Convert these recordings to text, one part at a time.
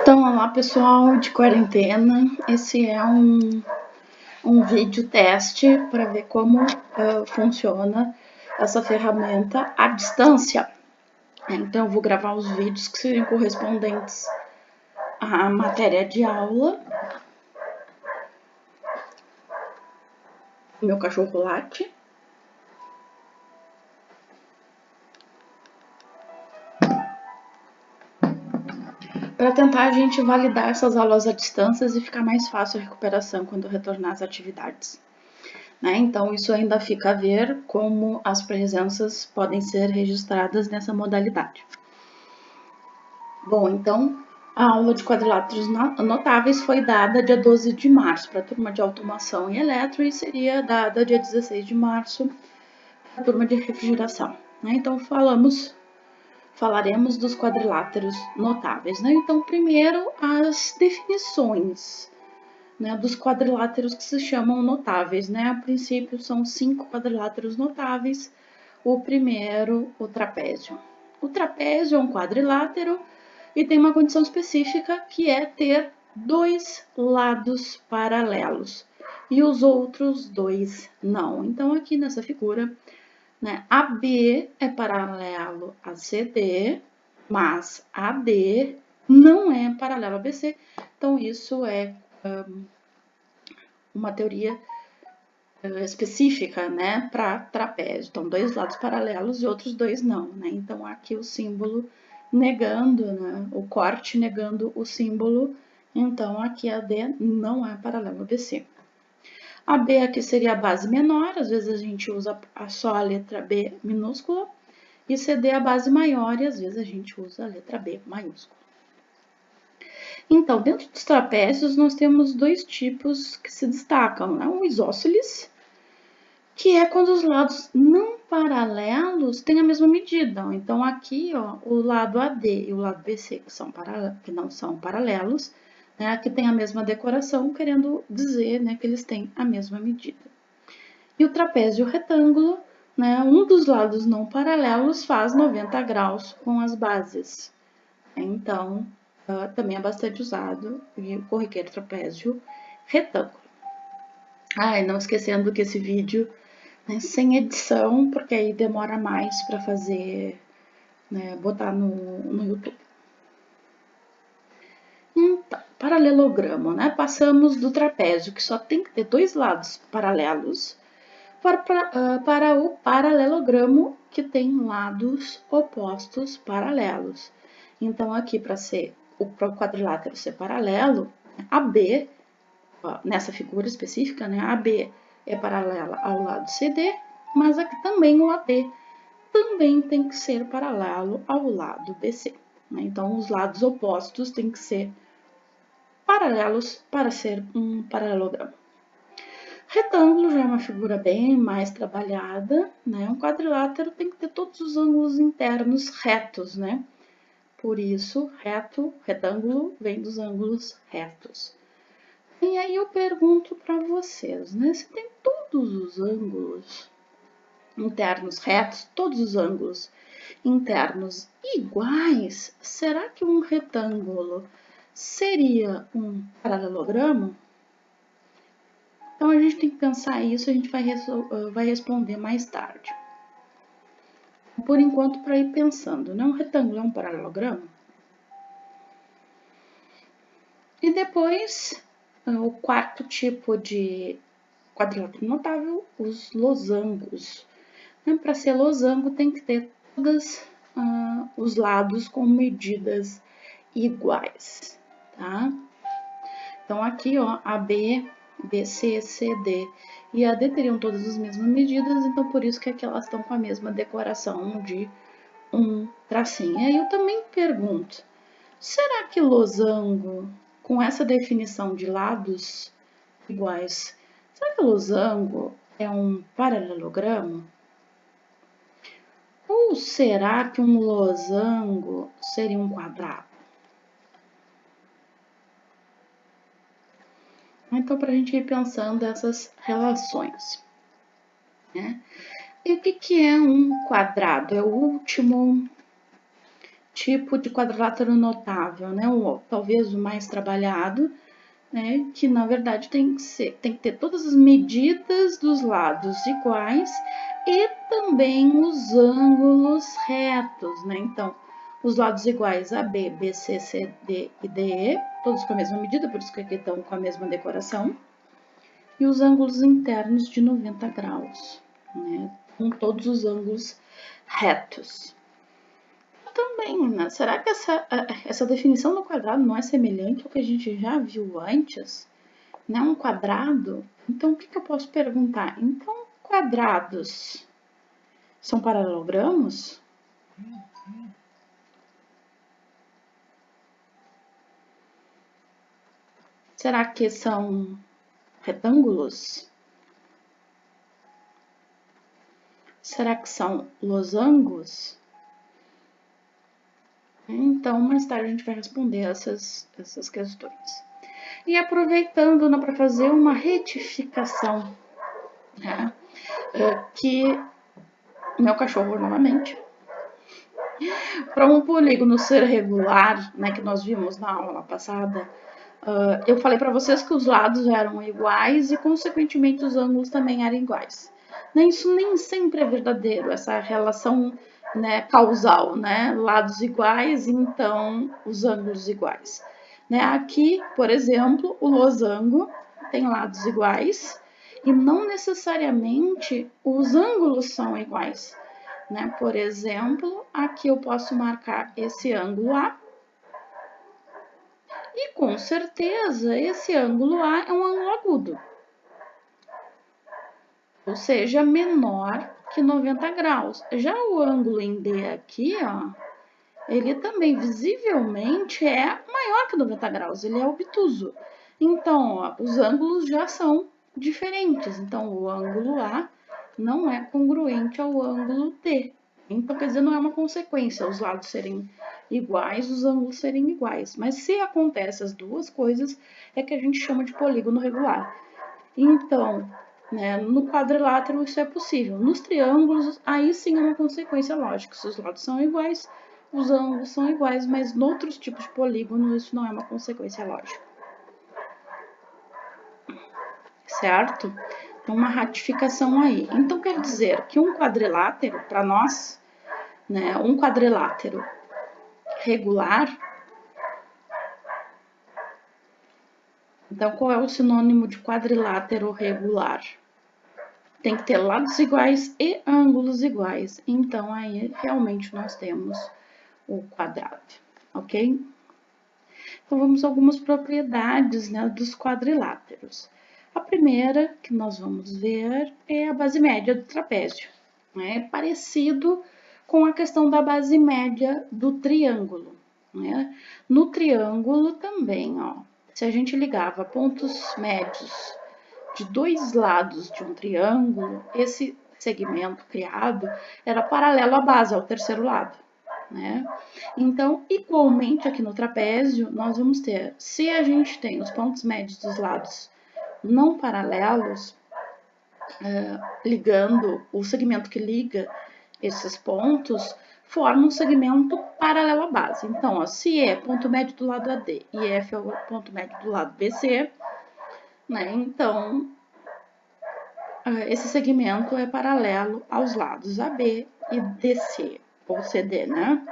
Então, olá pessoal de quarentena, esse é um vídeo teste para ver como funciona essa ferramenta à distância. Então, eu vou gravar os vídeos que seriam correspondentes à matéria de aula. Meu cachorro late. Para tentar a gente validar essas aulas à distância e ficar mais fácil a recuperação quando retornar às atividades. Então, isso ainda fica a ver como as presenças podem ser registradas nessa modalidade. Bom, então, a aula de quadriláteros notáveis foi dada dia 12 de março para a turma de automação e eletro e seria dada dia 16 de março para a turma de refrigeração. Então, falaremos dos quadriláteros notáveis. Então, primeiro, as definições dos quadriláteros que se chamam notáveis. A princípio, são 5 quadriláteros notáveis. O primeiro, o trapézio. O trapézio é um quadrilátero e tem uma condição específica que é ter 2 lados paralelos e os outros 2 não. Então, aqui nessa figura, AB é paralelo a CD, mas AD não é paralelo a BC. Então, isso é uma teoria específica, para trapézio. Então, 2 lados paralelos e outros 2 não, Então, aqui o símbolo negando, o corte negando o símbolo. Então, aqui a D não é paralelo a BC. A B aqui seria a base menor, às vezes a gente usa só a letra B minúscula. E CD a base maior e às vezes a gente usa a letra B maiúscula. Então, dentro dos trapézios, nós temos 2 tipos que se destacam, O isósceles, que é quando os lados não paralelos têm a mesma medida. Então, aqui, o lado AD e o lado BC, que não são paralelos, aqui tem a mesma decoração, querendo dizer que eles têm a mesma medida. E o trapézio retângulo, um dos lados não paralelos faz 90 graus com as bases. Então, também é bastante usado o corriqueiro trapézio retângulo. Não esquecendo que esse vídeo sem edição, porque aí demora mais para fazer, botar no YouTube. Então, paralelogramo, Passamos do trapézio, que só tem que ter 2 lados paralelos, para o paralelogramo, que tem lados opostos paralelos. Então, aqui, para o quadrilátero ser paralelo, AB, nessa figura específica, AB é paralela ao lado CD, mas aqui também o AD também tem que ser paralelo ao lado BC. Então, os lados opostos têm que ser paralelos para ser um paralelogramo. Retângulo já é uma figura bem mais trabalhada, Um quadrilátero tem que ter todos os ângulos internos retos, Por isso, retângulo vem dos ângulos retos. E aí eu pergunto para vocês, se tem todos os ângulos internos retos, todos os ângulos internos iguais, será que um retângulo seria um paralelogramo? Então, a gente tem que pensar isso, a gente vai responder mais tarde. Por enquanto, para ir pensando, Um retângulo é um paralelogramo? E depois, o quarto tipo de quadrilátero notável, os losangos. Para ser losango, tem que ter todos os lados com medidas iguais, tá? Então, aqui, AB, BC, CD e AD teriam todas as mesmas medidas, então por isso que aqui elas estão com a mesma decoração de um tracinho. E aí eu também pergunto, será que losango, com essa definição de lados iguais, será que losango é um paralelogramo? Ou será que um losango seria um quadrado? Então, para a gente ir pensando essas relações. E o que é um quadrado? É o último tipo de quadrilátero notável, né? Talvez o mais trabalhado, né? Que na verdade tem que ter todas as medidas dos lados iguais e também os ângulos retos, né? Então, os lados iguais AB, BC, CD e DE, todos com a mesma medida, por isso que aqui estão com a mesma decoração. E os ângulos internos de 90 graus, né? Com todos os ângulos retos. Também, né? Será que essa definição do quadrado não é semelhante ao que a gente já viu antes? Né? Um quadrado? Então, o que eu posso perguntar? Então, quadrados são paralelogramos? Será que são retângulos? Será que são losangos? Então, mais tarde a gente vai responder essas questões. E aproveitando, né, para fazer uma retificação, né, que meu cachorro, novamente, para um polígono ser regular, né, que nós vimos na aula passada, eu falei para vocês que os lados eram iguais e, consequentemente, os ângulos também eram iguais. Isso nem sempre é verdadeiro, essa relação, né, causal, né? Lados iguais, então os ângulos iguais. Né? Aqui, por exemplo, o losango tem lados iguais e não necessariamente os ângulos são iguais. Né? Por exemplo, aqui eu posso marcar esse ângulo A. E com certeza esse ângulo A é um ângulo agudo, ou seja, menor que 90 graus. Já o ângulo em D aqui, ó, ele também visivelmente é maior que 90 graus, ele é obtuso. Então, ó, os ângulos já são diferentes. Então, o ângulo A não é congruente ao ângulo D. Então, quer dizer, não é uma consequência os lados serem iguais, os ângulos serem iguais. Mas se acontece as duas coisas, é que a gente chama de polígono regular. Então, né, no quadrilátero isso é possível. Nos triângulos, aí sim é uma consequência lógica. Se os lados são iguais, os ângulos são iguais, mas em outros tipos de polígono isso não é uma consequência lógica. Certo? Então, uma ratificação aí. Então, quer dizer que um quadrilátero, para nós, né, um quadrilátero regular. Então, qual é o sinônimo de quadrilátero regular? Tem que ter lados iguais e ângulos iguais. Então, aí realmente nós temos o quadrado, ok? Então, vamos a algumas propriedades, né, dos quadriláteros. A primeira que nós vamos ver é a base média do trapézio. É parecido com a questão da base média do triângulo. Né? No triângulo também, ó, se a gente ligava pontos médios de dois lados de um triângulo, esse segmento criado era paralelo à base, ao terceiro lado. Né? Então, igualmente aqui no trapézio, nós vamos ter, se a gente tem os pontos médios dos lados não paralelos, ligando o segmento que liga esses pontos, forma um segmento paralelo à base. Então, ó, se é ponto médio do lado AD e F é o ponto médio do lado BC, né? Então, esse segmento é paralelo aos lados AB e DC, ou CD, né?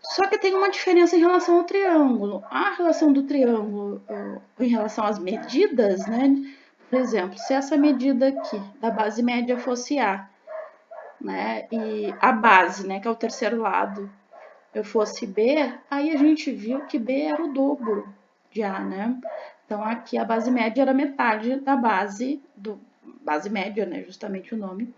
Só que tem uma diferença em relação ao triângulo. A relação do triângulo em relação às medidas, né? Por exemplo, se essa medida aqui da base média fosse A, né? E a base, né, que é o terceiro lado, eu fosse B, aí a gente viu que B era o dobro de A, né? Então aqui a base média era metade da base média, né? Justamente o nome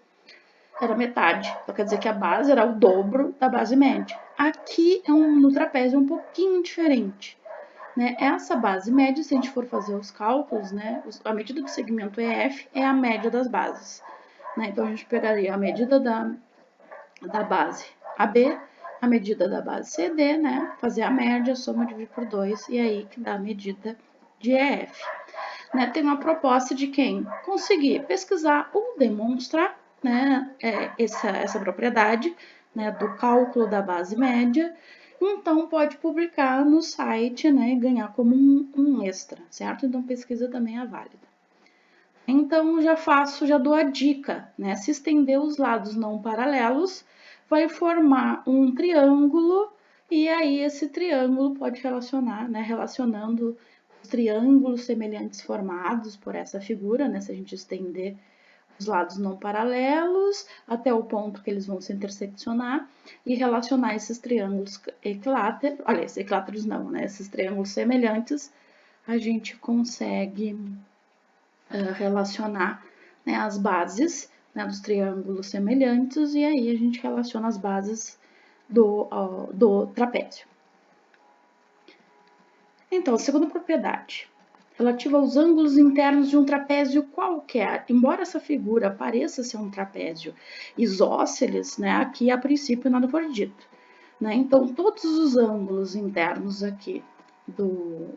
era metade. Então quer dizer que a base era o dobro da base média. Aqui no trapézio é um pouquinho diferente. Né? Essa base média, se a gente for fazer os cálculos, né, a medida do segmento EF é a média das bases. Né? Então, a gente pegaria a medida da base AB, a medida da base CD, né? Fazer a média, soma, dividir por 2, e aí que dá a medida de EF. Né? Tem uma proposta de quem conseguir pesquisar ou demonstrar, né, essa propriedade, né, do cálculo da base média, então pode publicar no site, né, e ganhar como um extra, certo? Então pesquisa também é válida. Então já dou a dica, né? Se estender os lados não paralelos, vai formar um triângulo e aí esse triângulo pode relacionar, né? Relacionando os triângulos semelhantes formados por essa figura, né? Se a gente estender os lados não paralelos até o ponto que eles vão se interseccionar e relacionar esses triângulos equiláteros, olha, esses equiláteros não, né? Esses triângulos semelhantes, a gente consegue relacionar, né, as bases, né, dos triângulos semelhantes e aí a gente relaciona as bases do trapézio. Então, a segunda propriedade, relativa aos ângulos internos de um trapézio qualquer. Embora essa figura pareça ser um trapézio isósceles, né, aqui a princípio nada foi dito. Né? Então, todos os ângulos internos aqui do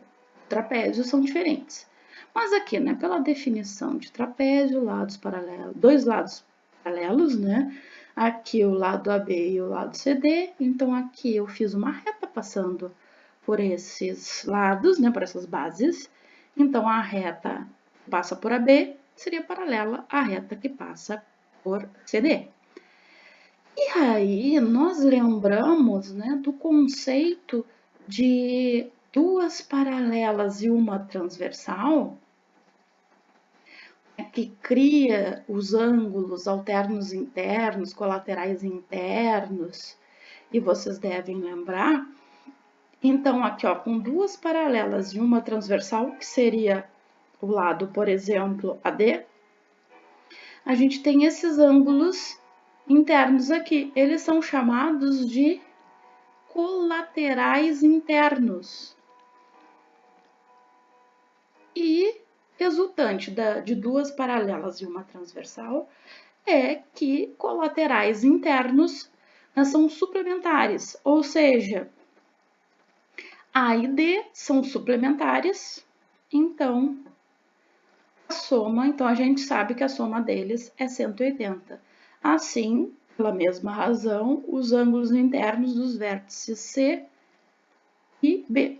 trapézio são diferentes. Mas aqui, né, pela definição de trapézio, lados paralelos, dois lados paralelos, né? Aqui o lado AB e o lado CD. Então, aqui eu fiz uma reta passando por esses lados, né, por essas bases. Então, a reta que passa por AB seria paralela à reta que passa por CD. E aí, nós lembramos, né, do conceito de duas paralelas e uma transversal, que cria os ângulos alternos internos, colaterais internos, e vocês devem lembrar. Então, aqui, ó, com duas paralelas e uma transversal, que seria o lado, por exemplo, AD, a gente tem esses ângulos internos aqui. Eles são chamados de colaterais internos. E resultante de duas paralelas e uma transversal é que colaterais internos são suplementares, ou seja, A e D são suplementares, então a gente sabe que a soma deles é 180. Assim, pela mesma razão, os ângulos internos dos vértices C e B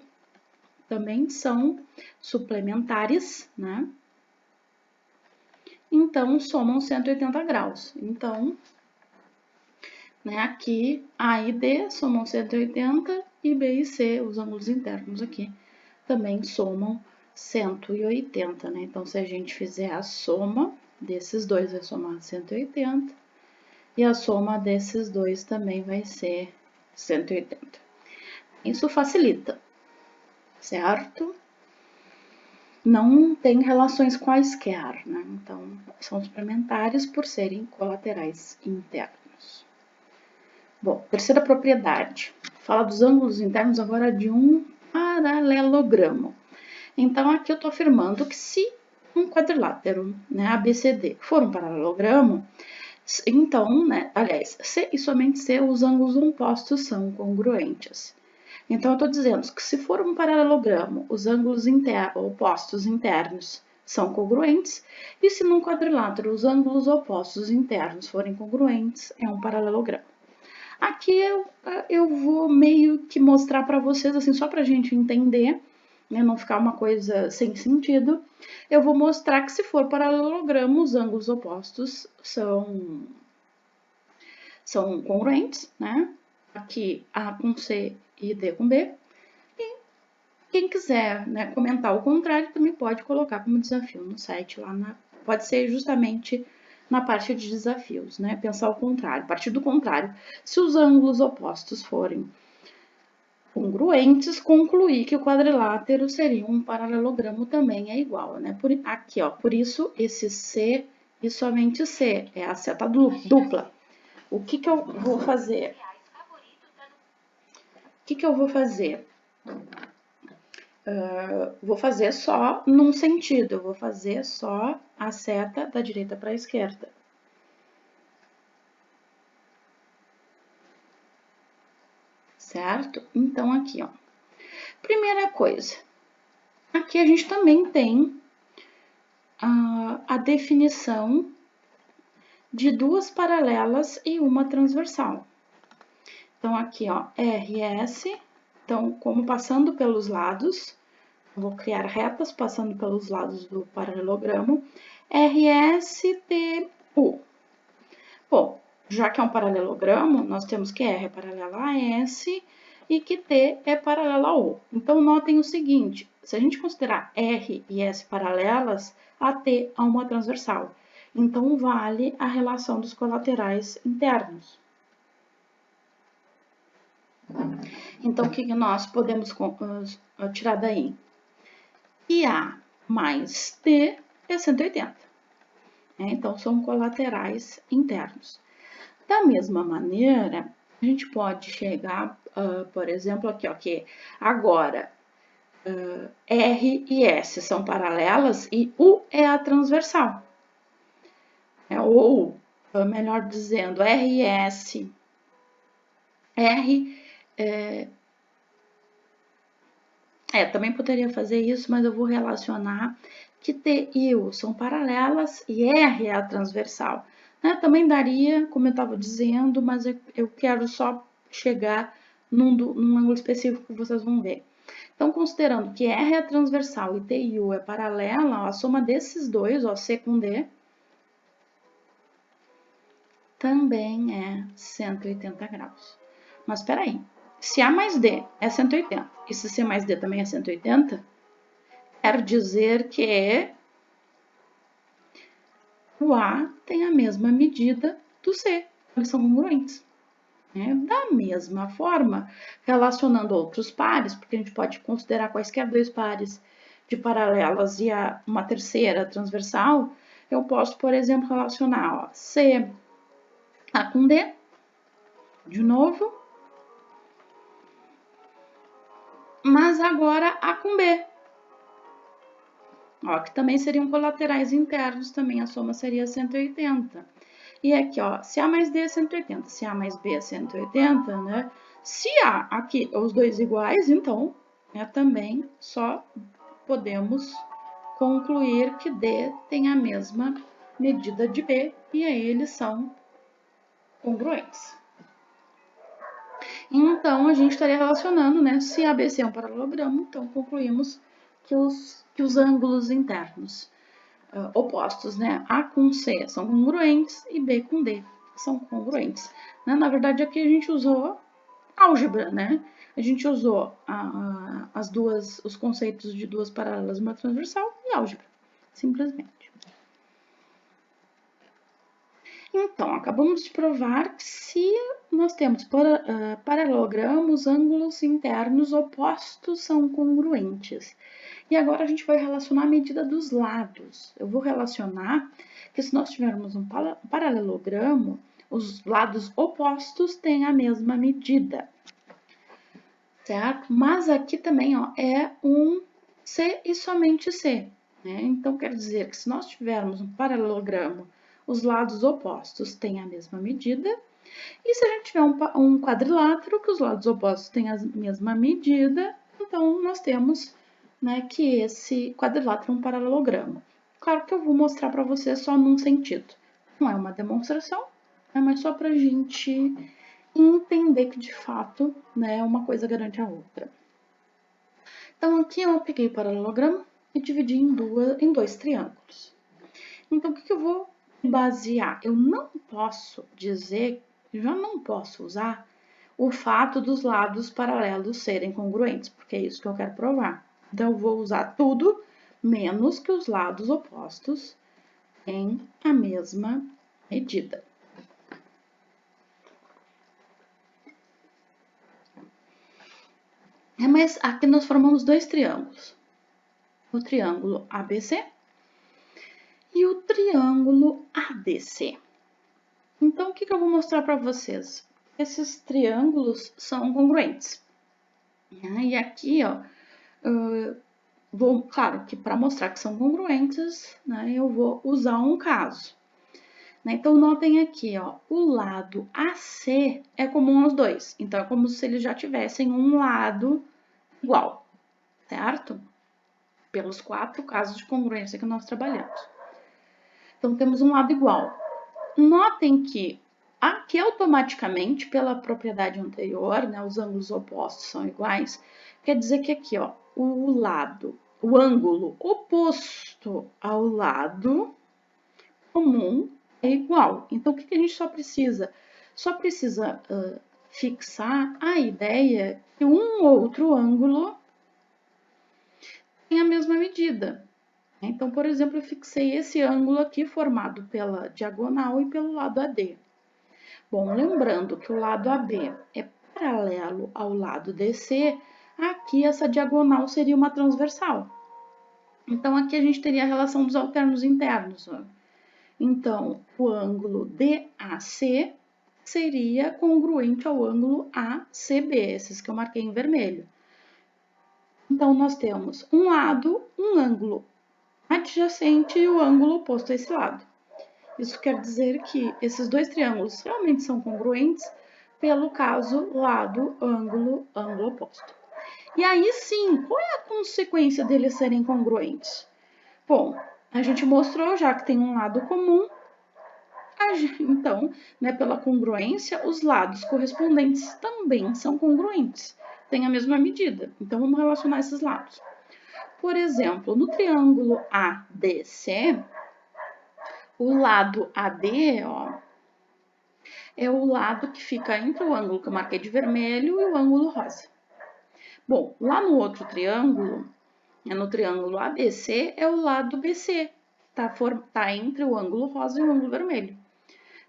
também são suplementares, né? Então, somam 180 graus. Então, né, aqui A e D somam 180 e B e C, os ângulos internos aqui, também somam 180, né? Então, se a gente fizer a soma desses dois, vai somar 180. E a soma desses dois também vai ser 180. Isso facilita, certo? Não tem relações quaisquer, né? Então, são suplementares por serem colaterais internos. Bom, terceira propriedade. Fala dos ângulos internos agora de um paralelogramo. Então, aqui eu estou afirmando que se um quadrilátero, né, ABCD, for um paralelogramo, então, né, aliás, se e somente se os ângulos opostos são congruentes. Então, eu estou dizendo que se for um paralelogramo, os ângulos opostos internos são congruentes, e se num quadrilátero os ângulos opostos internos forem congruentes, é um paralelogramo. Aqui eu vou meio que mostrar para vocês, assim, só para a gente entender, né, não ficar uma coisa sem sentido, eu vou mostrar que se for paralelogramo, os ângulos opostos são congruentes, né? Aqui A com C e D com B. E quem quiser, né, comentar o contrário também pode colocar como desafio no site lá pode ser justamente na parte de desafios, né? Pensar o contrário, partir do contrário. Se os ângulos opostos forem congruentes, concluir que o quadrilátero seria um paralelogramo também é igual, né? Aqui, ó, por isso esse C e somente C é a seta dupla. O que que eu vou fazer? O que que eu vou fazer? Vou fazer só num sentido, eu vou fazer só a seta da direita para a esquerda. Certo? Então, aqui, ó. Primeira coisa, aqui a gente também tem a definição de duas paralelas e uma transversal. Então, aqui, ó, RS. Então, como passando pelos lados, vou criar retas passando pelos lados do paralelogramo, RSTU. Bom, já que é um paralelogramo, nós temos que R é paralela a S e que T é paralela a O. Então, notem o seguinte, se a gente considerar R e S paralelas, a T é uma transversal. Então, vale a relação dos colaterais internos. Então, o que nós podemos tirar daí? IA mais T é 180. Então, são colaterais internos. Da mesma maneira, a gente pode chegar, por exemplo, aqui, ó, que agora R e S são paralelas e U é a transversal. Ou, melhor dizendo, R e S. Também poderia fazer isso, mas eu vou relacionar que T e U são paralelas e R é a transversal. Né? Também daria, como eu estava dizendo, mas eu quero só chegar num ângulo específico que vocês vão ver. Então, considerando que R é transversal e T e U é paralela, ó, a soma desses dois, ó, C com D, também é 180 graus. Mas espera aí. Se A mais D é 180 e se C mais D também é 180, quer dizer que o A tem a mesma medida do C. Eles são congruentes. Da mesma forma, relacionando outros pares, porque a gente pode considerar quaisquer dois pares de paralelas e uma terceira transversal, eu posso, por exemplo, relacionar C A com D, de novo, mas agora A com B. Ó, que também seriam colaterais internos, também a soma seria 180. E aqui, ó, se A mais D é 180, se A mais B é 180, né? Se A aqui os dois iguais, então, também só podemos concluir que D tem a mesma medida de B e aí eles são congruentes. Então, a gente estaria relacionando, né? Se ABC é um paralelogramo, então concluímos que os ângulos internos opostos, né? A com C são congruentes e B com D são congruentes. Né? Na verdade, aqui a gente usou álgebra, né? A gente usou os conceitos de duas paralelas e uma transversal e álgebra, simplesmente. Então, acabamos de provar que se nós temos paralelogramos, ângulos internos opostos são congruentes. E agora a gente vai relacionar a medida dos lados. Eu vou relacionar que se nós tivermos um paralelogramo, os lados opostos têm a mesma medida, certo? Mas aqui também, ó, é um C e somente C, né? Então, quer dizer que se nós tivermos um paralelogramo, os lados opostos têm a mesma medida, e se a gente tiver um quadrilátero, que os lados opostos têm a mesma medida, então nós temos, né, que esse quadrilátero é um paralelogramo. Claro que eu vou mostrar para vocês só num sentido. Não é uma demonstração, mas só para a gente entender que, de fato, né, uma coisa garante a outra. Então, aqui eu peguei o paralelogramo e dividi em dois triângulos. Então, o que eu vou basear? Eu não posso dizer, já não posso usar o fato dos lados paralelos serem congruentes, porque é isso que eu quero provar. Então, eu vou usar tudo menos que os lados opostos têm a mesma medida. Mas aqui nós formamos dois triângulos. O triângulo ABC e o triângulo ADC. Então, o que eu vou mostrar para vocês? Esses triângulos são congruentes. E aqui, ó, claro que para mostrar que são congruentes, né, eu vou usar um caso. Então, notem aqui, ó, o lado AC é comum aos dois. Então, é como se eles já tivessem um lado igual, certo? Pelos 4 casos de congruência que nós trabalhamos. Então, temos um lado igual. Notem que Aqui, automaticamente, pela propriedade anterior, né, os ângulos opostos são iguais, quer dizer que aqui, ó, o ângulo oposto ao lado comum é igual. Então, o que a gente só precisa? Só precisa fixar a ideia que um outro ângulo tem a mesma medida. Então, por exemplo, eu fixei esse ângulo aqui formado pela diagonal e pelo lado AD. Bom, lembrando que o lado AB é paralelo ao lado DC, aqui essa diagonal seria uma transversal. Então, aqui a gente teria a relação dos alternos internos. Ó. Então, o ângulo DAC seria congruente ao ângulo ACB, esses que eu marquei em vermelho. Então, nós temos um lado, um ângulo adjacente e o ângulo oposto a esse lado. Isso quer dizer que esses dois triângulos realmente são congruentes pelo caso lado, ângulo, ângulo oposto. E aí sim, qual é a consequência deles serem congruentes? Bom, a gente mostrou já que tem um lado comum, então, né, pela congruência, os lados correspondentes também são congruentes, têm a mesma medida. Então, vamos relacionar esses lados. Por exemplo, no triângulo ADC, o lado AD, ó, é o lado que fica entre o ângulo que eu marquei de vermelho e o ângulo rosa. Bom, lá no outro triângulo, no triângulo ABC, é o lado BC, tá entre o ângulo rosa e o ângulo vermelho.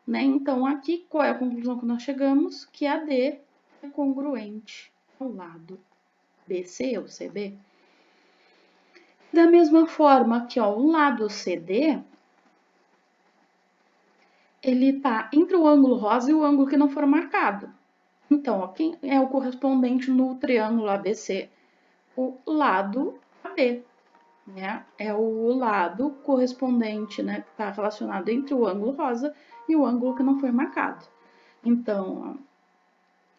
Né? Então, aqui, qual é a conclusão que nós chegamos? Que AD é congruente ao lado BC ou CB. Da mesma forma que ó, o lado CD, ele está entre o ângulo rosa e o ângulo que não for marcado. Então, ó, quem é o correspondente no triângulo ABC? O lado AB, né? É o lado correspondente, né, que está relacionado entre o ângulo rosa e o ângulo que não foi marcado. Então,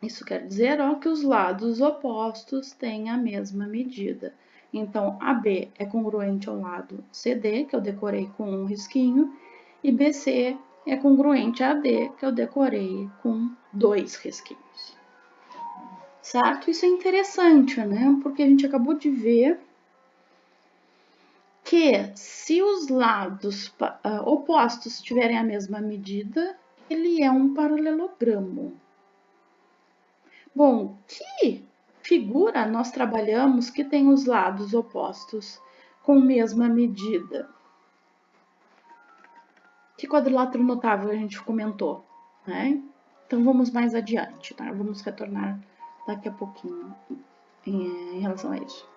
ó, isso quer dizer ó, que os lados opostos têm a mesma medida. Então, AB é congruente ao lado CD, que eu decorei com um risquinho, e BC é congruente a AD, que eu decorei com 2 risquinhos. Certo? Isso é interessante, né? Porque a gente acabou de ver que se os lados opostos tiverem a mesma medida, ele é um paralelogramo. Bom, que figura nós trabalhamos que tem os lados opostos com a mesma medida? Que quadrilátero notável a gente comentou, né? Então, vamos mais adiante, tá? Vamos retornar daqui a pouquinho em relação a isso.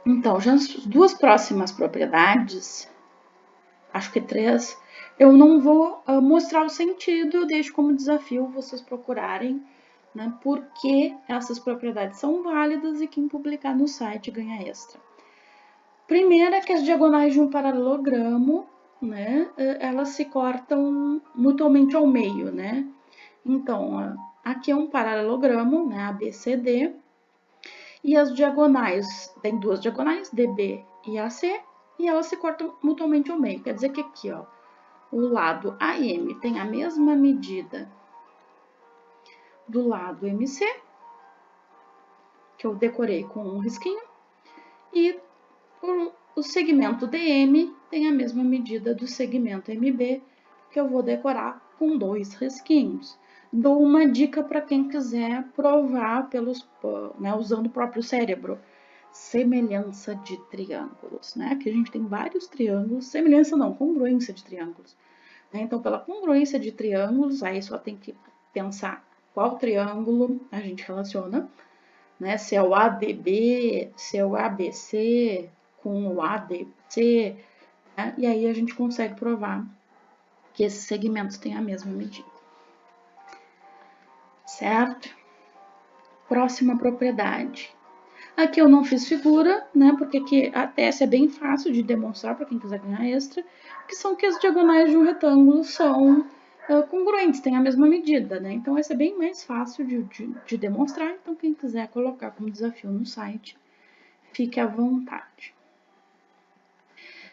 Então, já as duas próximas propriedades, acho que 3, eu não vou mostrar o sentido, eu deixo como desafio vocês procurarem, né, por que essas propriedades são válidas e quem publicar no site ganha extra. Primeiro é que as diagonais de um paralelogramo, né, elas se cortam mutuamente ao meio, né? Então, aqui é um paralelogramo, né, ABCD, e as diagonais, tem duas diagonais, DB e AC, e elas se cortam mutuamente ao meio. Quer dizer que aqui, ó, o lado AM tem a mesma medida do lado MC, que eu decorei com um risquinho, e o segmento DM tem a mesma medida do segmento MB, que eu vou decorar com 2 risquinhos. Dou uma dica para quem quiser provar né, usando o próprio cérebro. Semelhança de triângulos, né? Aqui a gente tem vários triângulos, semelhança não, congruência de triângulos. Né? Então, pela congruência de triângulos, aí só tem que pensar qual triângulo a gente relaciona, né? Se é o ADB, se é o ABC com o ADC, né? E aí a gente consegue provar que esses segmentos têm a mesma medida. Certo? Próxima propriedade. Aqui eu não fiz figura, né? Porque aqui a TS é bem fácil de demonstrar para quem quiser ganhar extra, que são que as diagonais de um retângulo são congruentes, têm a mesma medida, né? Então, essa é bem mais fácil de demonstrar. Então, quem quiser colocar como desafio no site, fique à vontade.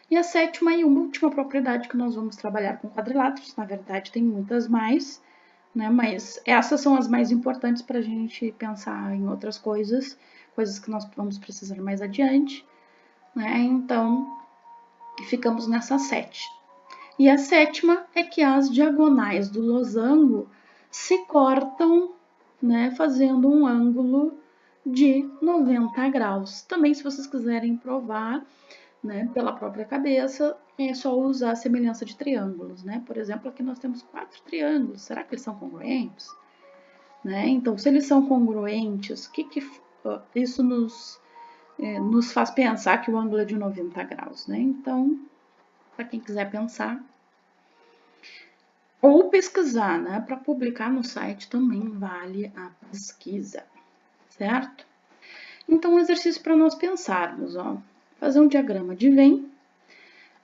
E a sétima e última propriedade que nós vamos trabalhar com quadriláteros, na verdade tem muitas mais, né? Mas essas são as mais importantes para a gente pensar em outras coisas, coisas que nós vamos precisar mais adiante, né? Então, ficamos nessa 7. E a sétima é que as diagonais do losango se cortam, né, fazendo um ângulo de 90 graus. Também, se vocês quiserem provar, né, pela própria cabeça, é só usar a semelhança de triângulos, né? Por exemplo, aqui nós temos 4 triângulos. Será que eles são congruentes? Né? Então, se eles são congruentes, isso nos faz pensar que o ângulo é de 90 graus, né? Então, para quem quiser pensar, ou pesquisar, né? Para publicar no site também vale a pesquisa, certo? Então, um exercício para nós pensarmos, ó. Fazer um diagrama de Venn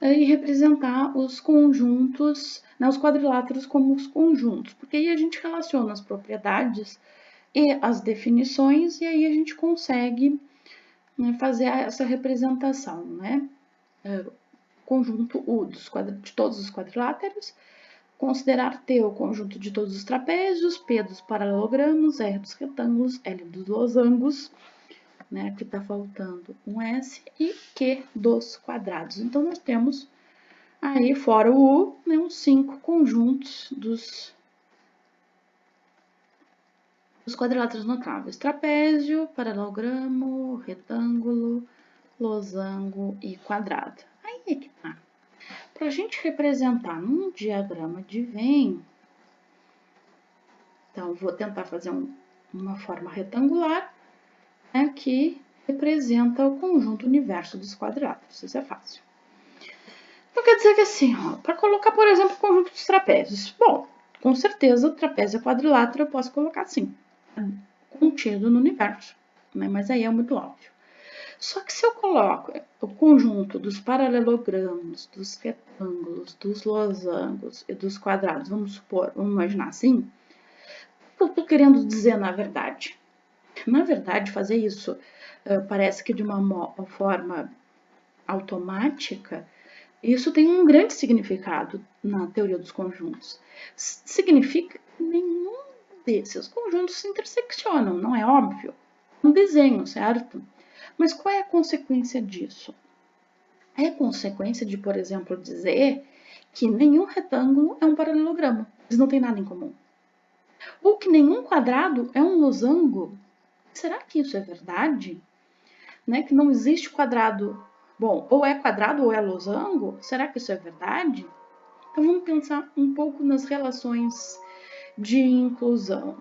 e representar os conjuntos, né, os quadriláteros como os conjuntos, porque aí a gente relaciona as propriedades e as definições e aí a gente consegue, né, fazer essa representação, né? Conjunto U de todos os quadriláteros, considerar T o conjunto de todos os trapézios, P dos paralelogramos, R dos retângulos, L dos losangos, né? Aqui está faltando um S, e Q dos quadrados. Então, nós temos aí, fora o U, né, uns 5 conjuntos dos quadriláteros notáveis: trapézio, paralelogramo, retângulo, losango e quadrado. Aí é que tá. Para a gente representar num diagrama de Venn, então vou tentar fazer uma forma retangular, né, que representa o conjunto universo dos quadriláteros. Isso é fácil. Então quer dizer que assim, para colocar, por exemplo, o conjunto dos trapézios. Bom, com certeza o trapézio quadrilátero eu posso colocar assim, contido no universo, né? Mas aí é muito óbvio. Só que se eu coloco o conjunto dos paralelogramos, dos retângulos, dos losangos e dos quadrados, vamos imaginar assim, o que eu estou querendo dizer na verdade? Na verdade, fazer isso parece que de uma forma automática, isso tem um grande significado na teoria dos conjuntos. Significa que nenhum desses conjuntos se interseccionam, não é óbvio? No desenho, certo? Mas qual é a consequência disso? É a consequência de, por exemplo, dizer que nenhum retângulo é um paralelogramo, eles não têm nada em comum. Ou que nenhum quadrado é um losango. Será que isso é verdade? Né? Que não existe quadrado, bom, ou é quadrado ou é losango? Será que isso é verdade? Então vamos pensar um pouco nas relações de inclusão.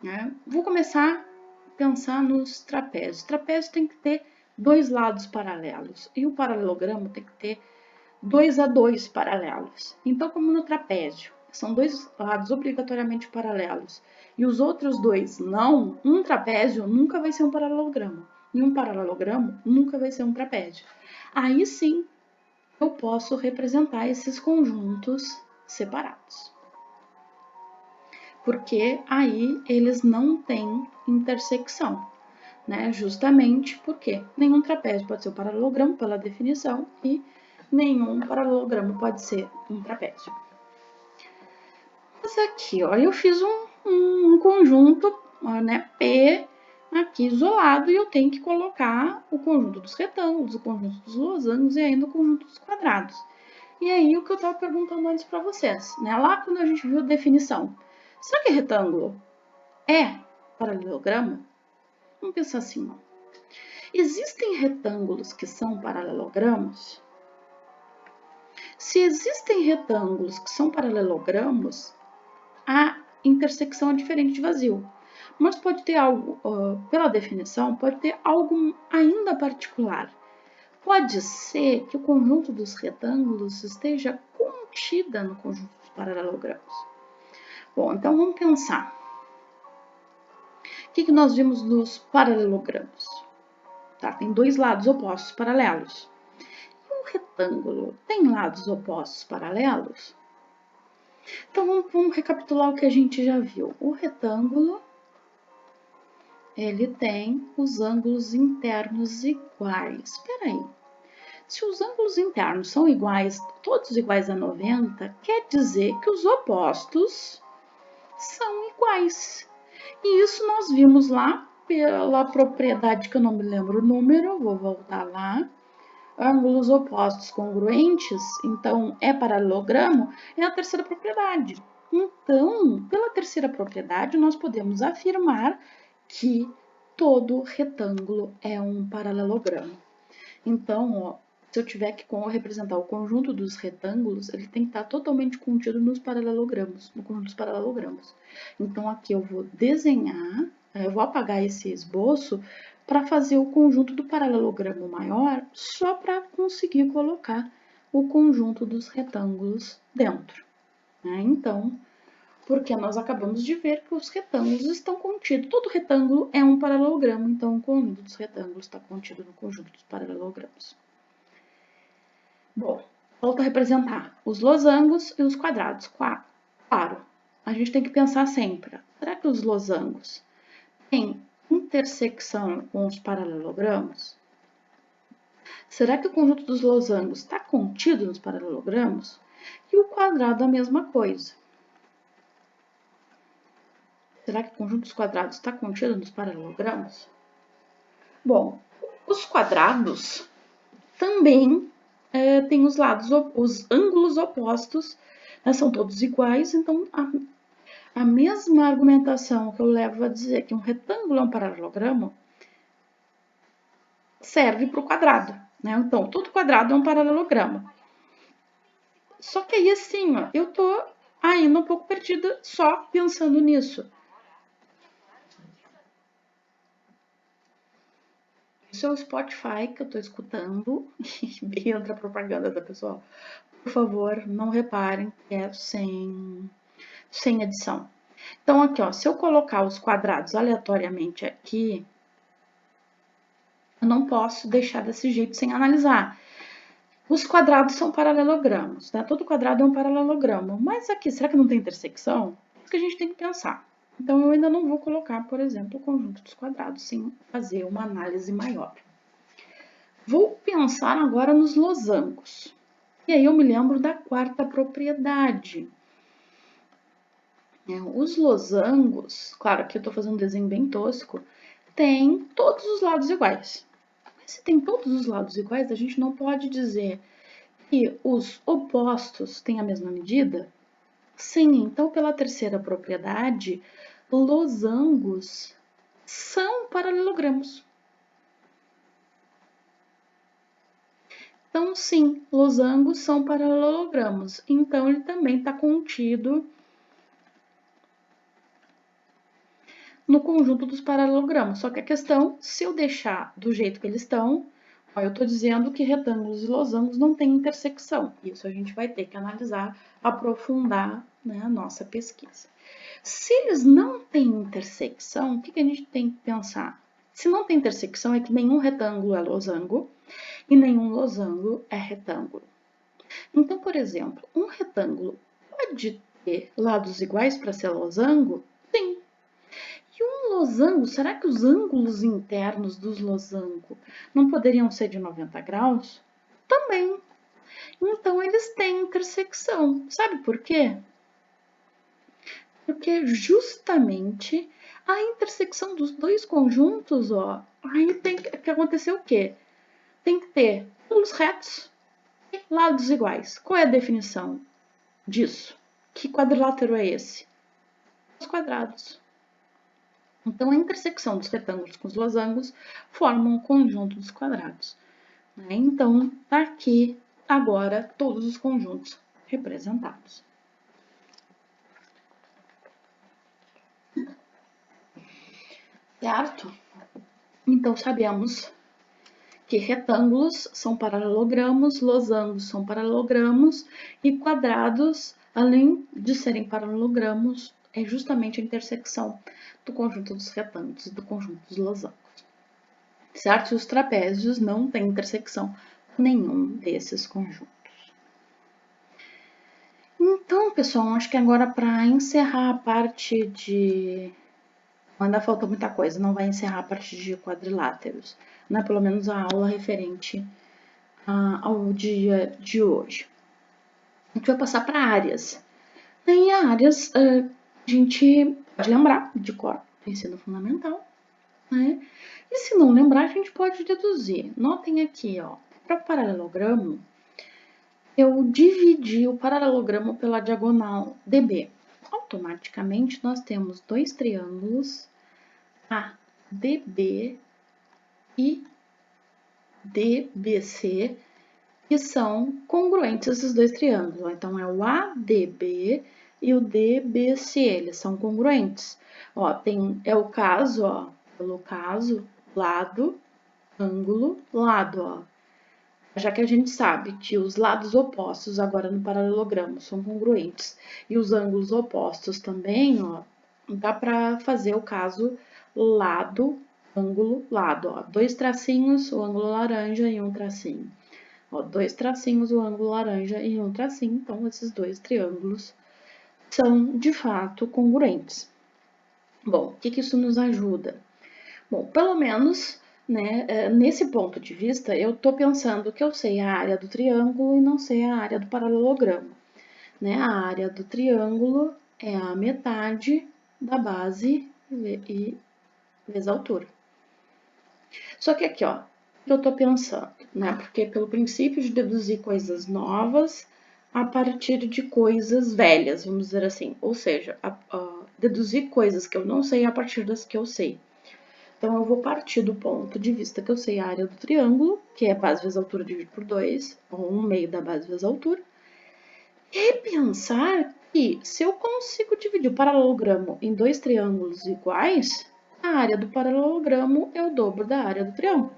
Né? Vou começar a pensar nos trapézios. O trapézio tem que ter 2 lados paralelos e o paralelogramo tem que ter 2 a 2 paralelos. Então, como no trapézio, são 2 lados obrigatoriamente paralelos e os outros 2 não, um trapézio nunca vai ser um paralelogramo e um paralelogramo nunca vai ser um trapézio. Aí sim, eu posso representar esses conjuntos separados. Porque aí eles não têm intersecção, né? Justamente porque nenhum trapézio pode ser um paralelogramo pela definição e nenhum paralelogramo pode ser um trapézio. Mas aqui, ó, eu fiz um conjunto, né, P aqui isolado e eu tenho que colocar o conjunto dos retângulos, o conjunto dos losangos e ainda o conjunto dos quadrados. E aí o que eu estava perguntando antes para vocês, né? Lá quando a gente viu a definição, será que retângulo é paralelogramo? Vamos pensar assim, ó. Existem retângulos que são paralelogramos? Se existem retângulos que são paralelogramos, a intersecção é diferente de vazio. Mas pode ter algo, pela definição, pode ter algo ainda particular. Pode ser que o conjunto dos retângulos esteja contida no conjunto dos paralelogramos. Bom, então vamos pensar. O que nós vimos nos paralelogramos? Tá, tem 2 lados opostos paralelos. E um retângulo tem lados opostos paralelos? Então vamos recapitular o que a gente já viu. O retângulo ele tem os ângulos internos iguais. Espera aí. Se os ângulos internos são iguais, todos iguais a 90, quer dizer que os opostos são iguais. E isso nós vimos lá pela propriedade que eu não me lembro o número, vou voltar lá. Ângulos opostos congruentes, então é paralelogramo, é a terceira propriedade. Então, pela terceira propriedade, nós podemos afirmar que todo retângulo é um paralelogramo. Então, ó, se eu tiver que representar o conjunto dos retângulos, ele tem que estar totalmente contido nos paralelogramos, no conjunto dos paralelogramos. Então, aqui eu vou desenhar, eu vou apagar esse esboço para fazer o conjunto do paralelogramo maior, só para conseguir colocar o conjunto dos retângulos dentro. Né? Então, porque nós acabamos de ver que os retângulos estão contidos. Todo retângulo é um paralelogramo, então o conjunto dos retângulos está contido no conjunto dos paralelogramos. Bom, volto a representar os losangos e os quadrados. Claro, a gente tem que pensar sempre, será que os losangos têm intersecção com os paralelogramos? Será que o conjunto dos losangos está contido nos paralelogramos? E o quadrado a mesma coisa. Será que o conjunto dos quadrados está contido nos paralelogramos? Bom, os quadrados também têm os lados, os ângulos opostos, né, são todos iguais, então a mesma argumentação que eu levo a dizer que um retângulo é um paralelogramo serve para o quadrado, né? Então, todo quadrado é um paralelogramo. Só que aí, assim, ó, eu tô ainda um pouco perdida só pensando nisso. Esse é o Spotify que eu tô escutando e entra a propaganda da pessoa. Por favor, não reparem que é sem edição. Então, aqui, ó, se eu colocar os quadrados aleatoriamente aqui, eu não posso deixar desse jeito sem analisar. Os quadrados são paralelogramos, né? Todo quadrado é um paralelogramo. Mas aqui, será que não tem intersecção? É isso que a gente tem que pensar. Então, eu ainda não vou colocar, por exemplo, o conjunto dos quadrados sem fazer uma análise maior. Vou pensar agora nos losangos. E aí eu me lembro da quarta propriedade. Os losangos, claro, aqui eu estou fazendo um desenho bem tosco, tem todos os lados iguais. Mas se tem todos os lados iguais, a gente não pode dizer que os opostos têm a mesma medida? Sim, então pela terceira propriedade, losangos são paralelogramos. Então, sim, losangos são paralelogramos. Então, ele também está contido no conjunto dos paralelogramos. Só que a questão, se eu deixar do jeito que eles estão, ó, eu estou dizendo que retângulos e losangos não têm intersecção. Isso a gente vai ter que analisar, aprofundar, né, a nossa pesquisa. Se eles não têm intersecção, o que a gente tem que pensar? Se não tem intersecção, é que nenhum retângulo é losango e nenhum losango é retângulo. Então, por exemplo, um retângulo pode ter lados iguais para ser losango? Sim. E um losango, será que os ângulos internos dos losangos não poderiam ser de 90 graus? Também. Então, eles têm intersecção. Sabe por quê? Porque justamente a intersecção dos dois conjuntos, ó, aí tem que acontecer o quê? Tem que ter ângulos retos e lados iguais. Qual é a definição disso? Que quadrilátero é esse? Os quadrados. Então, a intersecção dos retângulos com os losangos formam o conjunto dos quadrados. Né? Então, tá aqui agora todos os conjuntos representados. Certo? Então, sabemos que retângulos são paralelogramos, losangos são paralelogramos e quadrados, além de serem paralelogramos, é justamente a intersecção do conjunto dos retângulos e do conjunto dos losangos. Certo? E os trapézios não têm intersecção com nenhum desses conjuntos. Então, pessoal, acho que agora para encerrar a parte de Ainda falta muita coisa, não vai encerrar a partir de quadriláteros, né? Pelo menos a aula referente ao dia de hoje. A gente vai passar para áreas. Em áreas, a gente pode lembrar de cor do ensino fundamental, né? E se não lembrar, a gente pode deduzir. Notem aqui, ó, para o paralelogramo, eu dividi o paralelogramo pela diagonal DB. Automaticamente, nós temos dois triângulos, ADB e DBC, que são congruentes esses dois triângulos. Então, é o ADB e o DBC, eles são congruentes. Ó, é o caso, ó, pelo caso, lado, ângulo, lado, ó. Já que a gente sabe que os lados opostos agora no paralelogramo são congruentes e os ângulos opostos também, ó, dá para fazer o caso lado, ângulo, lado, ó. Dois tracinhos, o ângulo laranja e um tracinho. Ó, dois tracinhos, o ângulo laranja e um tracinho. Então, esses dois triângulos são, de fato, congruentes. Bom, o que isso nos ajuda? Bom, pelo menos, né, nesse ponto de vista, eu estou pensando que eu sei a área do triângulo e não sei a área do paralelogramo. Né? A área do triângulo é a metade da base vezes a altura. Só que aqui, ó, eu estou pensando, né? Porque pelo princípio de deduzir coisas novas a partir de coisas velhas, vamos dizer assim. Ou seja, deduzir coisas que eu não sei a partir das que eu sei. Então, eu vou partir do ponto de vista que eu sei a área do triângulo, que é base vezes altura dividido por 2, ou 1/2 da base vezes altura, e pensar que se eu consigo dividir o paralelogramo em dois triângulos iguais, a área do paralelogramo é o dobro da área do triângulo.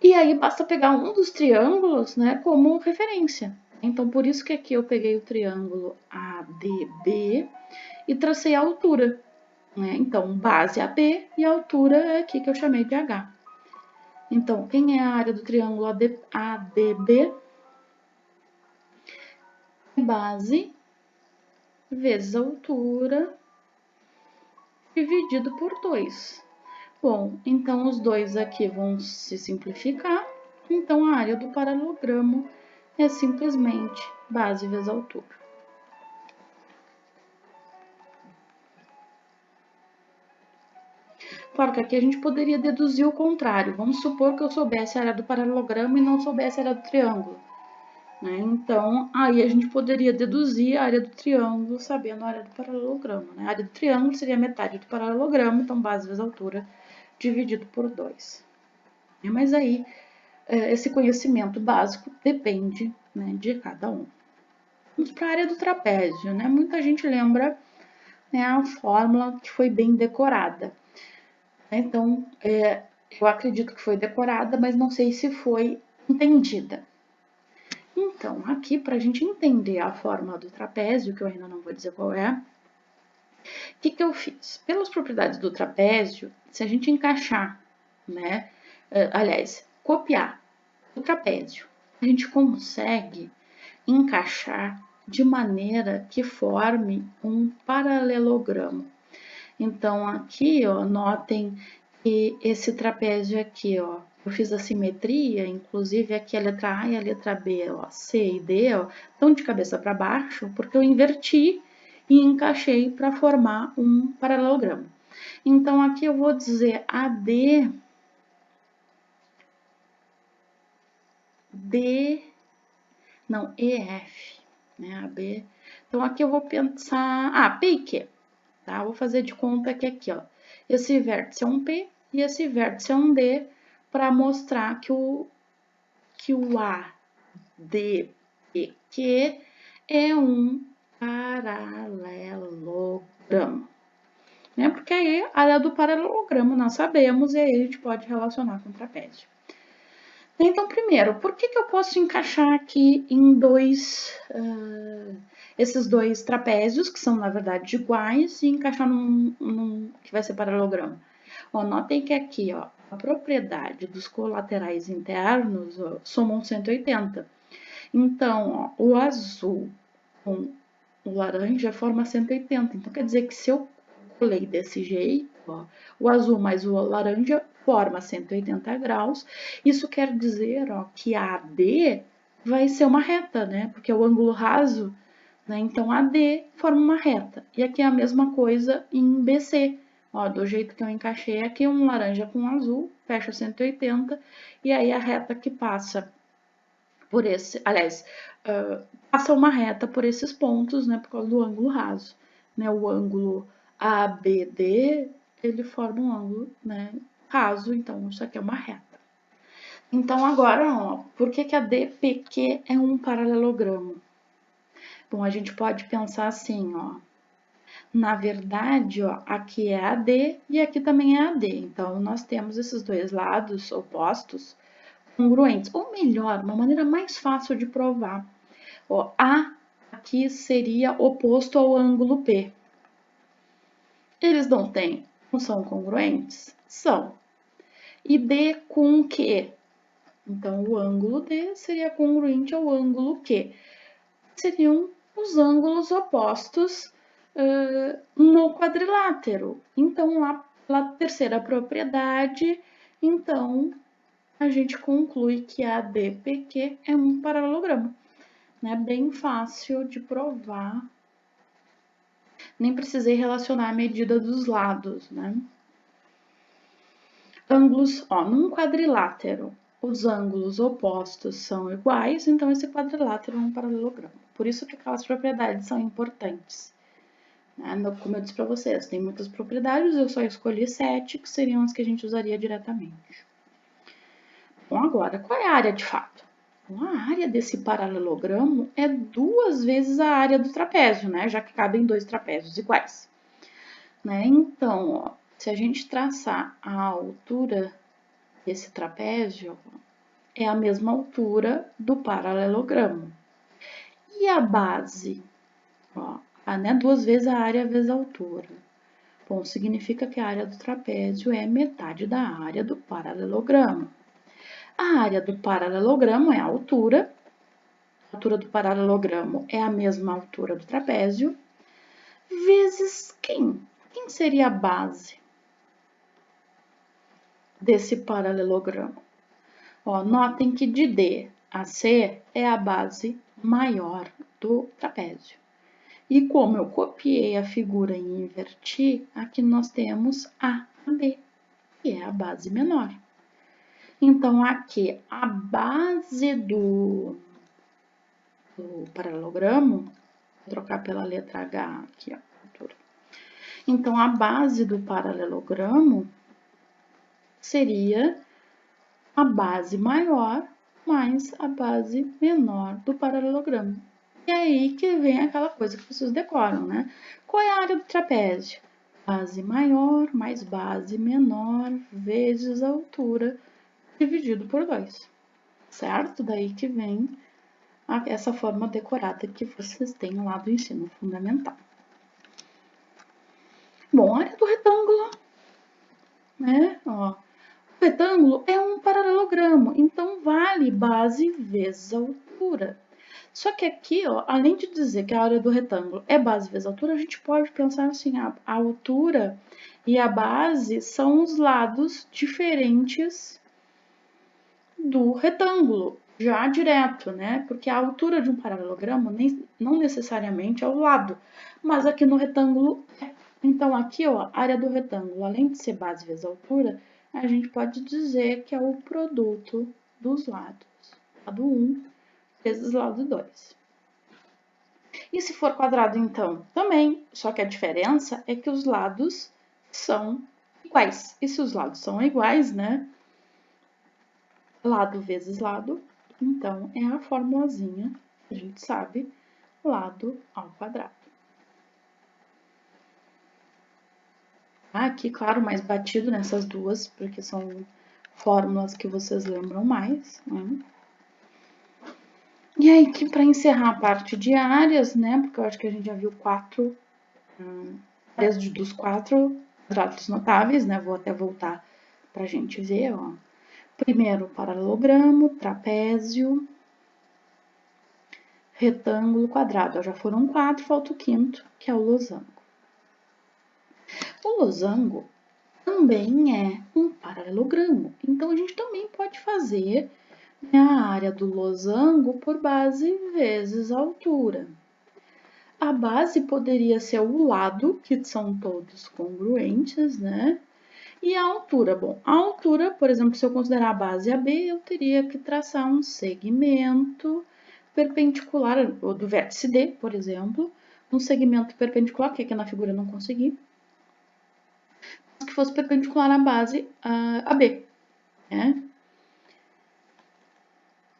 E aí basta pegar um dos triângulos, né, como referência. Então, por isso que aqui eu peguei o triângulo ADB e tracei a altura. Né? Então, base AB e a altura é aqui que eu chamei de H. Então, quem é a área do triângulo ADB? Base vezes a altura dividido por 2. Bom, então os dois aqui vão se simplificar. Então, a área do paralelogramo é simplesmente base vezes altura. Claro que aqui a gente poderia deduzir o contrário. Vamos supor que eu soubesse a área do paralelogramo e não soubesse a área do triângulo. Né? Então, aí a gente poderia deduzir a área do triângulo sabendo a área do paralelogramo. Né? A área do triângulo seria metade do paralelogramo, então base vezes altura dividido por 2. Mas aí, esse conhecimento básico depende, né, de cada um. Vamos para a área do trapézio. Né? Muita gente lembra, né, a fórmula que foi bem decorada. Então, eu acredito que foi decorada, mas não sei se foi entendida. Então, aqui, para a gente entender a forma do trapézio, que eu ainda não vou dizer qual é, o que eu fiz? Pelas propriedades do trapézio, se a gente encaixar, né, aliás, copiar o trapézio, a gente consegue encaixar de maneira que forme um paralelogramo. Então, aqui, ó, notem que esse trapézio aqui, ó, eu fiz a simetria, inclusive aqui a letra A e a letra B, ó, C e D, ó, estão de cabeça para baixo, porque eu inverti e encaixei para formar um paralelogramo. Então, aqui eu vou dizer AD, EF, né, AB. Então, aqui eu vou pensar, P e Q, tá? Vou fazer de conta que aqui, ó, esse vértice é um P e esse vértice é um D, para mostrar que o A, D e Q é um paralelogramo. Né? Porque aí a área do paralelogramo nós sabemos e aí a gente pode relacionar com o trapézio. Então, primeiro, por que eu posso encaixar aqui em esses dois trapézios, que são na verdade iguais, e encaixar num que vai ser paralelogramo? Ó, notem que aqui, ó, a propriedade dos colaterais internos, ó, somam 180. Então, ó, o azul com o laranja forma 180. Então, quer dizer que se eu calculei desse jeito, ó, o azul mais o laranja forma 180 graus. Isso quer dizer, ó, que a AD vai ser uma reta, né? Porque é o ângulo raso, né? Então, AD forma uma reta. E aqui é a mesma coisa em BC. Ó, do jeito que eu encaixei aqui, um laranja com um azul, fecha 180, e aí a reta que passa por esse, aliás, passa uma reta por esses pontos, né, por causa do ângulo raso, né, o ângulo ABD, ele forma um ângulo, né, raso, então isso aqui é uma reta. Então agora, ó, por que a DPQ é um paralelogramo? Bom, a gente pode pensar assim, ó, na verdade, ó, aqui é AD e aqui também é AD, então nós temos esses dois lados opostos congruentes, ou melhor, uma maneira mais fácil de provar. Ó, A aqui seria oposto ao ângulo P. Eles não são congruentes? São. E D com Q? Então, o ângulo D seria congruente ao ângulo Q. Seriam os ângulos opostos no quadrilátero. Então, pela terceira propriedade, então, a gente conclui que a DPQ é um paralelogramo. Né? Bem fácil de provar. Nem precisei relacionar a medida dos lados, né? Ângulos, ó, num quadrilátero, os ângulos opostos são iguais, então esse quadrilátero é um paralelogramo. Por isso que aquelas propriedades são importantes. Né? Como eu disse para vocês, tem muitas propriedades, eu só escolhi 7, que seriam as que a gente usaria diretamente. Bom, agora, qual é a área de fato? Bom, a área desse paralelogramo é 2 vezes a área do trapézio, né? Já que cabem 2 trapézios iguais. Né? Então, ó, se a gente traçar a altura desse trapézio, é a mesma altura do paralelogramo. E a base? Ó, né? 2 vezes a área vezes a altura. Bom, significa que a área do trapézio é metade da área do paralelogramo. A área do paralelogramo é a altura. A altura do paralelogramo é a mesma altura do trapézio. Vezes quem? Quem seria a base desse paralelogramo? Ó, notem que de D a C é a base maior do trapézio. E como eu copiei a figura e inverti, aqui nós temos A a B, que é a base menor. Então, aqui, a base do paralelogramo, vou trocar pela letra H aqui, ó, altura. Então, a base do paralelogramo seria a base maior mais a base menor do paralelogramo. E aí que vem aquela coisa que vocês decoram, né? Qual é a área do trapézio? Base maior mais base menor vezes a altura dividido por 2, certo? Daí que vem essa forma decorada que vocês têm lá do ensino fundamental. Bom, a área do retângulo, né? Ó, o retângulo é um paralelogramo, então vale base vezes altura. Só que aqui, ó, além de dizer que a área do retângulo é base vezes altura, a gente pode pensar assim, a altura e a base são os lados diferentes do retângulo, já direto, né? Porque a altura de um paralelogramo não necessariamente é o lado, mas aqui no retângulo é. Então, aqui, ó, a área do retângulo, além de ser base vezes altura, a gente pode dizer que é o produto dos lados. Lado 1 vezes lado 2. E se for quadrado, então? Também, só que a diferença é que os lados são iguais. E se os lados são iguais, né? Lado vezes lado, então é a formulazinha, a gente sabe, lado ao quadrado. Aqui, claro, mais batido nessas duas, porque são fórmulas que vocês lembram mais, né? E aí, aqui para encerrar a parte de áreas, né? Porque eu acho que a gente já viu áreas dos 4 quadrados notáveis, né? Vou até voltar para a gente ver, ó. Primeiro, paralelogramo, trapézio, retângulo, quadrado. Já foram 4, falta o quinto, que é o losango. O losango também é um paralelogramo, então a gente também pode fazer, né, a área do losango por base vezes a altura. A base poderia ser o lado, que são todos congruentes, né? E a altura? Bom, a altura, por exemplo, se eu considerar a base AB, eu teria que traçar um segmento perpendicular, ou do vértice D, por exemplo, um segmento perpendicular, que aqui na figura eu não consegui, que fosse perpendicular à base AB, né?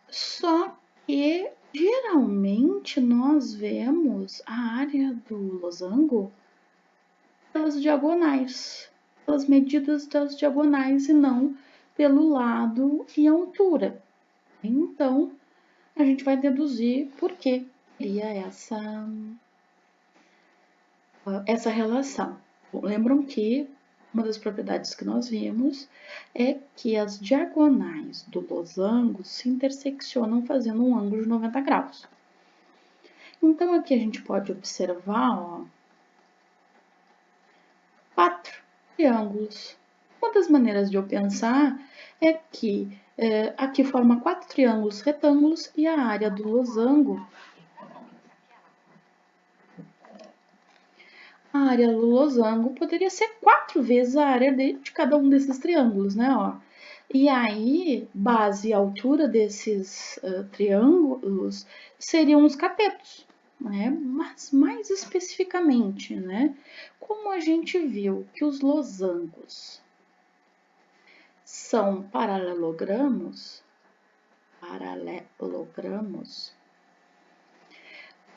Só que, geralmente, nós vemos a área do losango pelas diagonais, pelas medidas das diagonais e não pelo lado e altura. Então, a gente vai deduzir por que teria essa relação. Bom, lembram que uma das propriedades que nós vimos é que as diagonais do losango se interseccionam fazendo um ângulo de 90 graus. Então, aqui a gente pode observar, ó, 4 triângulos. Uma das maneiras de eu pensar é que aqui forma 4 triângulos retângulos e a área do losango, poderia ser 4 vezes a área de cada um desses triângulos, né? Ó. E aí, base e altura desses triângulos seriam os catetos, né? Mas mais especificamente, né? Como a gente viu que os losangos são paralelogramos,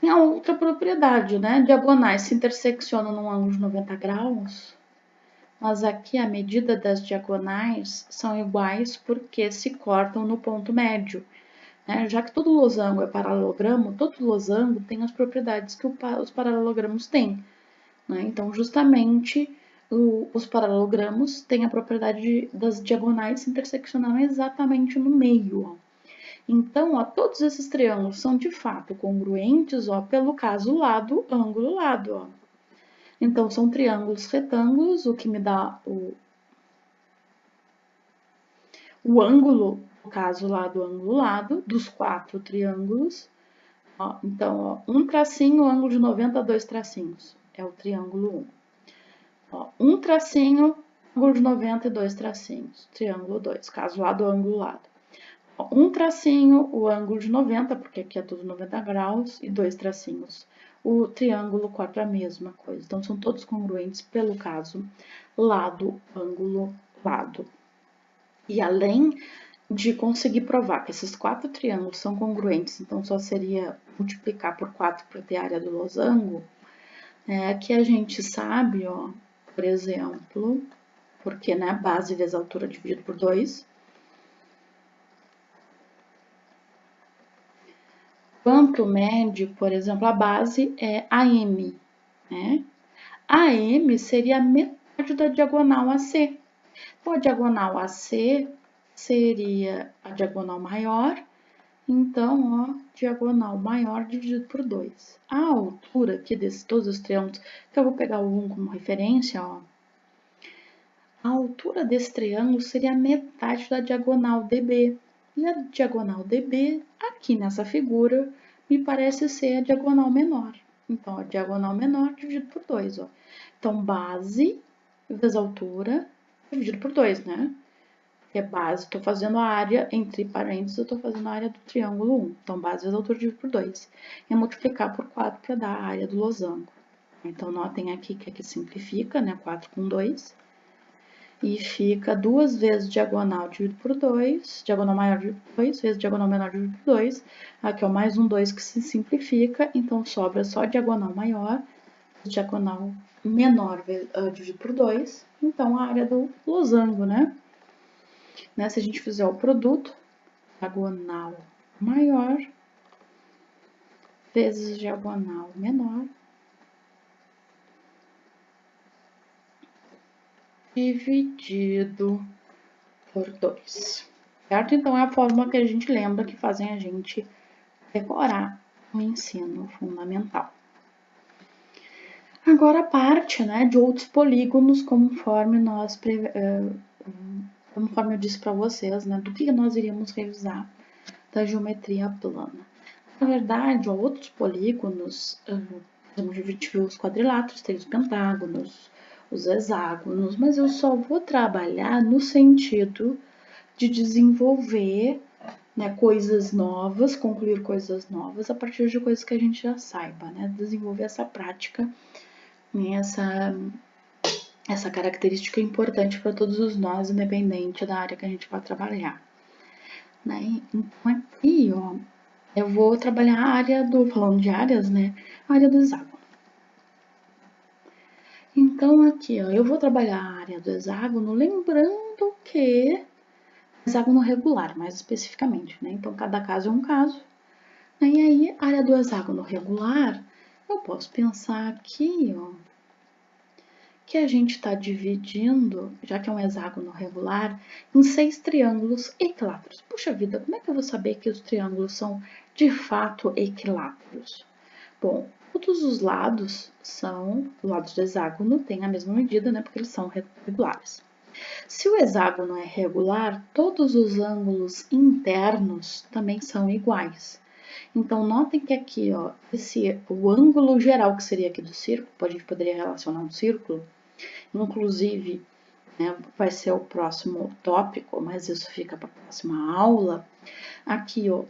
tem a outra propriedade, né? Diagonais se interseccionam num ângulo de 90 graus, mas aqui a medida das diagonais são iguais porque se cortam no ponto médio. Né? Já que todo losango é paralelogramo, todo losango tem as propriedades que os paralelogramos têm. Né? Então, justamente, os paralelogramos têm a propriedade das diagonais se interseccionarem exatamente no meio. Ó. Então, ó, todos esses triângulos são de fato congruentes, ó, pelo caso lado, ângulo, lado. Ó. Então, são triângulos retângulos, o que me dá o ângulo, no caso lado, ângulo, lado, dos 4 triângulos. Ó, então, ó, um tracinho, ângulo de 90, 2 tracinhos. É o triângulo 1. Ó, um tracinho, ângulo de 90 e 2 tracinhos. Triângulo 2, caso lado, ângulo, lado. Ó, um tracinho, o ângulo de 90, porque aqui é tudo 90 graus, e 2 tracinhos. O triângulo 4 é a mesma coisa. Então, são todos congruentes pelo caso lado, ângulo, lado. E além de conseguir provar que esses 4 triângulos são congruentes, então só seria multiplicar por 4 para ter a área do losango, que a gente sabe, ó, por exemplo, porque né, base vezes altura dividido por 2. Quanto mede, por exemplo, a base é AM, né? AM seria a metade da diagonal AC. Então, a diagonal AC seria a diagonal maior, então, ó, diagonal maior dividido por 2. A altura aqui desses todos os triângulos, que eu vou pegar o 1 como referência, ó, a altura desse triângulo seria a metade da diagonal DB. E a diagonal DB, aqui nessa figura, me parece ser a diagonal menor. Então, a diagonal menor dividido por 2, ó. Então, base vezes altura dividido por 2, né? Que é base, estou fazendo a área, entre parênteses, eu estou fazendo a área do triângulo 1. Então, base vezes altura dividido por 2. E multiplicar por 4 para dar a área do losango. Então, notem aqui que aqui simplifica, né? 4 com 2. E fica 2 vezes diagonal dividido por 2, diagonal maior dividido por 2, vezes diagonal menor dividido por 2. Aqui é o mais um 2 que se simplifica, então sobra só diagonal maior, diagonal menor dividido por 2. Então, a área do losango, né? Se a gente fizer o produto, diagonal maior vezes diagonal menor dividido por 2. Certo? Então, é a fórmula que a gente lembra que fazem a gente decorar o ensino fundamental. Agora a parte, né, de outros polígonos, conforme eu disse para vocês, né, do que nós iríamos revisar da geometria plana. Na verdade, outros polígonos, a gente viu os quadriláteros, tem os pentágonos, os hexágonos, mas eu só vou trabalhar no sentido de desenvolver, né, coisas novas, concluir coisas novas a partir de coisas que a gente já saiba, né, desenvolver essa prática, né, essa característica importante para todos os nós, independente da área que a gente vai trabalhar. Né? Então aqui, ó, eu vou trabalhar a área falando de áreas, né? A área do hexágono. Então aqui, ó, eu vou trabalhar a área do hexágono, lembrando que hexágono regular, mais especificamente, né? Então cada caso é um caso. Né? E aí, a área do hexágono regular, eu posso pensar aqui, ó, que a gente está dividindo, já que é um hexágono regular, em 6 triângulos equiláteros. Puxa vida, como é que eu vou saber que os triângulos são de fato equiláteros? Bom, todos os lados do hexágono têm a mesma medida, né, porque eles são regulares. Se o hexágono é regular, todos os ângulos internos também são iguais. Então, notem que aqui, ó, o ângulo geral que seria aqui do círculo, a gente poderia relacionar um círculo, inclusive, né, vai ser o próximo tópico, mas isso fica para a próxima aula. Aqui, ó,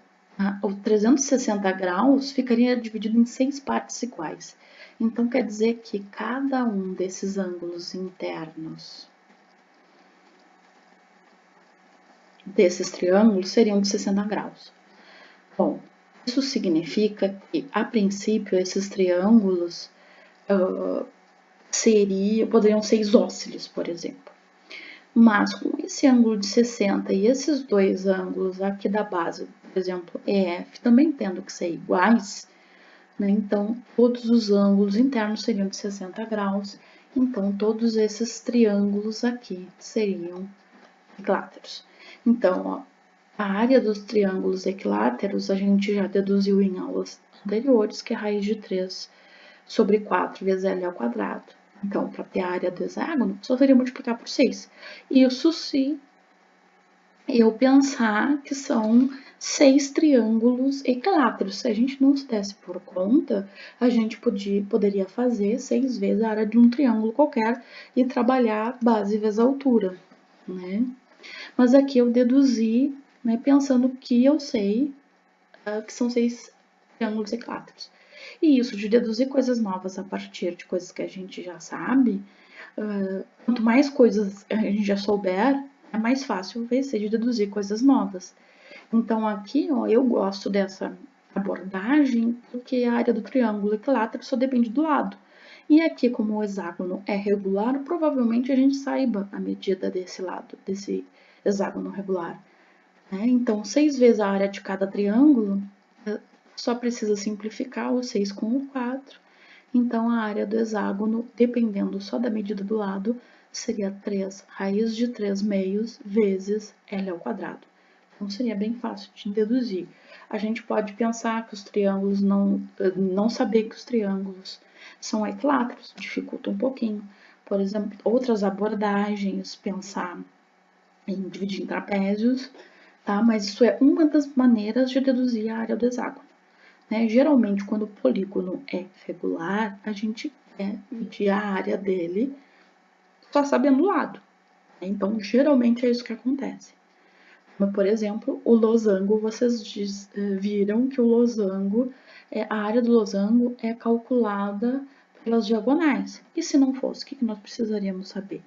o 360 graus ficaria dividido em 6 partes iguais. Então, quer dizer que cada um desses ângulos internos desses triângulos seriam de 60 graus. Bom, isso significa que, a princípio, esses triângulos poderiam ser isósceles, por exemplo. Mas com esse ângulo de 60 e esses dois ângulos aqui da base, por exemplo, EF, também tendo que ser iguais, né? Então todos os ângulos internos seriam de 60 graus, então todos esses triângulos aqui seriam equiláteros. Então, ó, a área dos triângulos equiláteros a gente já deduziu em aulas anteriores, que é a raiz de 3 sobre 4 vezes L ao quadrado. Então, para ter a área do hexágono, só teria multiplicar por 6. Isso se eu pensar que são 6 triângulos equiláteros. Se a gente não se desse por conta, a gente poderia fazer 6 vezes a área de um triângulo qualquer e trabalhar base vezes altura, né? Mas aqui eu deduzi, né, pensando que eu sei que são 6 triângulos equiláteros. E isso de deduzir coisas novas a partir de coisas que a gente já sabe, quanto mais coisas a gente já souber, é mais fácil vai ser de deduzir coisas novas. Então aqui, ó, eu gosto dessa abordagem porque a área do triângulo equilátero só depende do lado. E aqui, como o hexágono é regular, provavelmente a gente saiba a medida desse lado, desse hexágono regular. Né? Então, 6 vezes a área de cada triângulo, só precisa simplificar o 6 com o 4. Então, a área do hexágono, dependendo só da medida do lado, seria 3 raiz de 3 meios vezes L ao quadrado. Então, seria bem fácil de deduzir. A gente pode pensar que os triângulos, não saber que os triângulos são equiláteros, dificulta um pouquinho. Por exemplo, outras abordagens, pensar em dividir em trapézios, tá? Mas isso é uma das maneiras de deduzir a área do hexágono. Né? Geralmente, quando o polígono é regular, a gente quer medir a área dele só sabendo o lado. Né? Então, geralmente é isso que acontece. Mas, por exemplo, o losango, vocês viram que o losango, a área do losango é calculada pelas diagonais. E se não fosse, o que nós precisaríamos saber?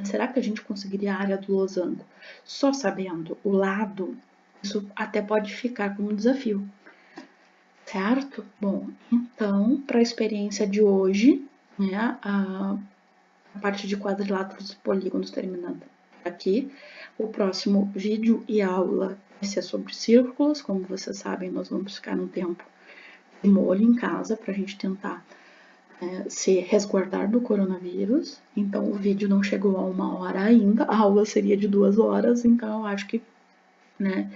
Será que a gente conseguiria a área do losango só sabendo o lado? Isso até pode ficar como um desafio, certo? Bom, então, para a experiência de hoje, né, a parte de quadriláteros e polígonos terminando aqui. O próximo vídeo e aula vai ser sobre círculos. Como vocês sabem, nós vamos ficar um tempo de molho em casa para a gente tentar se resguardar do coronavírus. Então, o vídeo não chegou a 1 hora ainda. A aula seria de 2 horas, então eu acho que, né,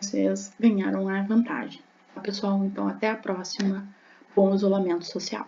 vocês ganharam a vantagem. Tá, pessoal? Então, até a próxima. Bom isolamento social.